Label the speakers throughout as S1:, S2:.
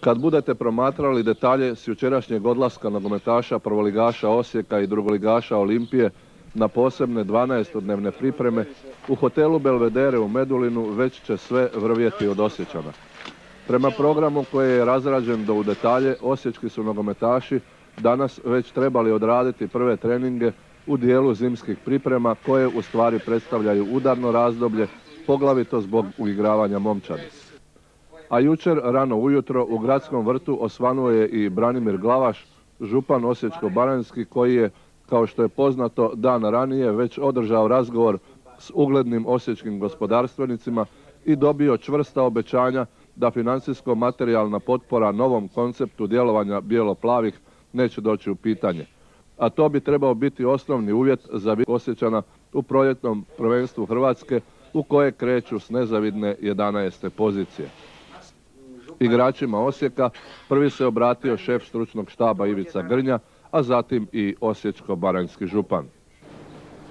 S1: Kad budete promatrali detalje s jučerašnjeg odlaska nogometaša prvoligaša Osijeka i drugoligaša Olimpije na posebne 12-dnevne pripreme, u hotelu Belvedere u Medulinu već će sve vrvjeti od Osječana. Prema programu koji je razrađen do u detalje, osječki su nogometaši danas već trebali odraditi prve treninge u dijelu zimskih priprema koje u stvari predstavljaju udarno razdoblje, poglavito zbog uigravanja momčadi. A jučer rano ujutro u gradskom vrtu osvanuo je i Branimir Glavaš, župan osječko-baranjski, koji je, kao što je poznato, dan ranije već održao razgovor s uglednim osječkim gospodarstvenicima i dobio čvrsta obećanja da financijsko-materijalna potpora novom konceptu djelovanja bijelo-plavih neće doći u pitanje. A to bi trebao biti osnovni uvjet za Osječana u proljetnom prvenstvu Hrvatske, u koje kreću s nezavidne 11. pozicije. Igračima Osijeka prvi se obratio šef stručnog štaba Ivica Grnja, a zatim i osječko-baranjski župan.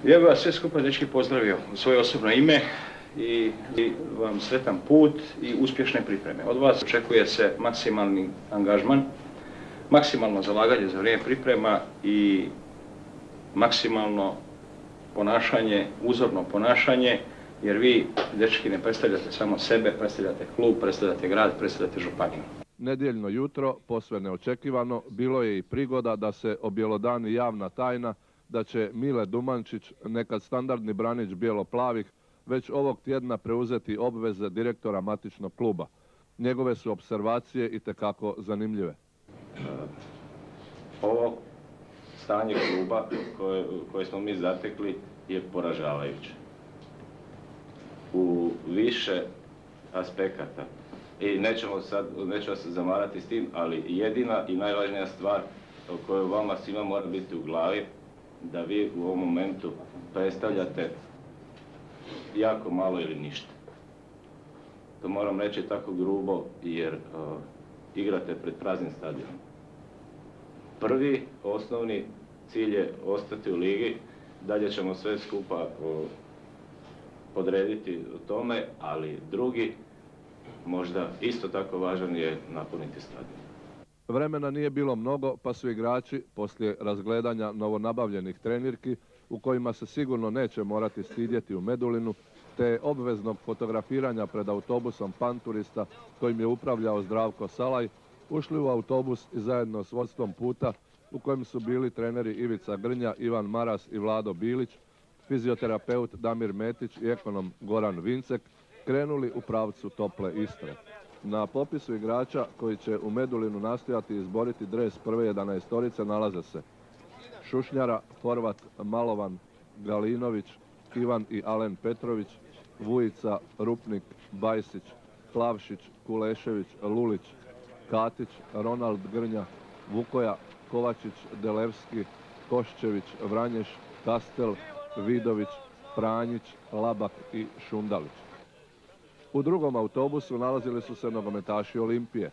S2: Ja bih vas sve skupa, dečki, pozdravio u svoje osobno ime i vam sretan put i uspješne pripreme. Od vas očekuje se maksimalni angažman, maksimalno zalaganje za vrijeme priprema i maksimalno ponašanje, uzorno ponašanje, jer vi, dečki, ne predstavljate samo sebe, predstavljate klub, predstavljate grad, predstavljate županiju.
S1: Nedjeljno jutro, posve neočekivano, bilo je i prigoda da se objelodani javna tajna da će Mile Dumančić, nekad standardni branič bijelo-plavih, već ovog tjedna preuzeti obveze direktora matičnog kluba. Njegove su opservacije itekako zanimljive.
S3: Ovo stanje kluba koje smo mi zatekli je poražavajuće u više aspekata. I nećemo se zamarati s tim, ali jedina i najvažnija stvar koju vama svima mora biti u glavi, da vi u ovom momentu predstavljate jako malo ili ništa. To moram reći tako grubo jer igrate pred praznim stadionom. Prvi, osnovni cilj je ostati u ligi, dalje ćemo sve skupa podrediti o tome, ali drugi, možda isto tako važan, je napuniti stadion.
S1: Vremena nije bilo mnogo, pa su igrači, poslije razgledanja novonabavljenih trenirki, u kojima se sigurno neće morati stidjeti u Medulinu, te obveznog fotografiranja pred autobusom Panturista kojim je upravljao Zdravko Salaj, ušli u autobus i zajedno s vodstvom puta, u kojem su bili treneri Ivica Grnja, Ivan Maras i Vlado Bilić, fizioterapeut Damir Metić i ekonom Goran Vincek, krenuli u pravcu tople Istre. Na popisu igrača koji će u Medulinu nastojati izboriti dres prve 11-torice nalaze se Šušnjara, Horvat, Malovan, Galinović, Ivan i Alen Petrović, Vujica, Rupnik, Bajsić, Plavšić, Kulešević, Lulić, Katić, Ronald Grnja, Vukoja, Kovačić, Delevski, Koščević, Vranješ, Kastel, Vidović, Pranjić, Labak i Šundalić. U drugom autobusu nalazili su se nogometaši Olimpije,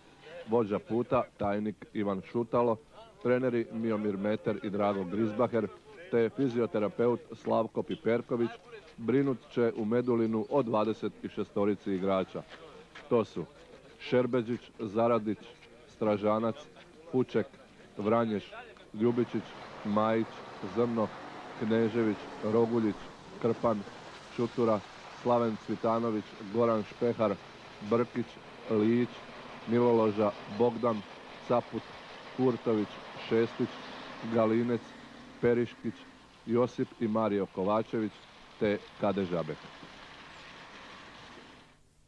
S1: vođa puta, tajnik Ivan Šutalo, treneri Miomir Meter i Drago Grizbaher, te fizioterapeut Slavko Piperković, brinut će u Medulinu o 26 igrača. To su Šerbeđić, Zaradić, Stražanac, Puček, Vranješ, Ljubičić, Majić, Zrno, Knežević, Roguljić, Krpan, Čutura, Slaven Cvitanović, Goran Špehar, Brkić, Lijić, Miloloža, Bogdan, Caput, Kurtović, Šestić, Galinec, Periškić, Josip i Mario Kovačević te Kade Žabek.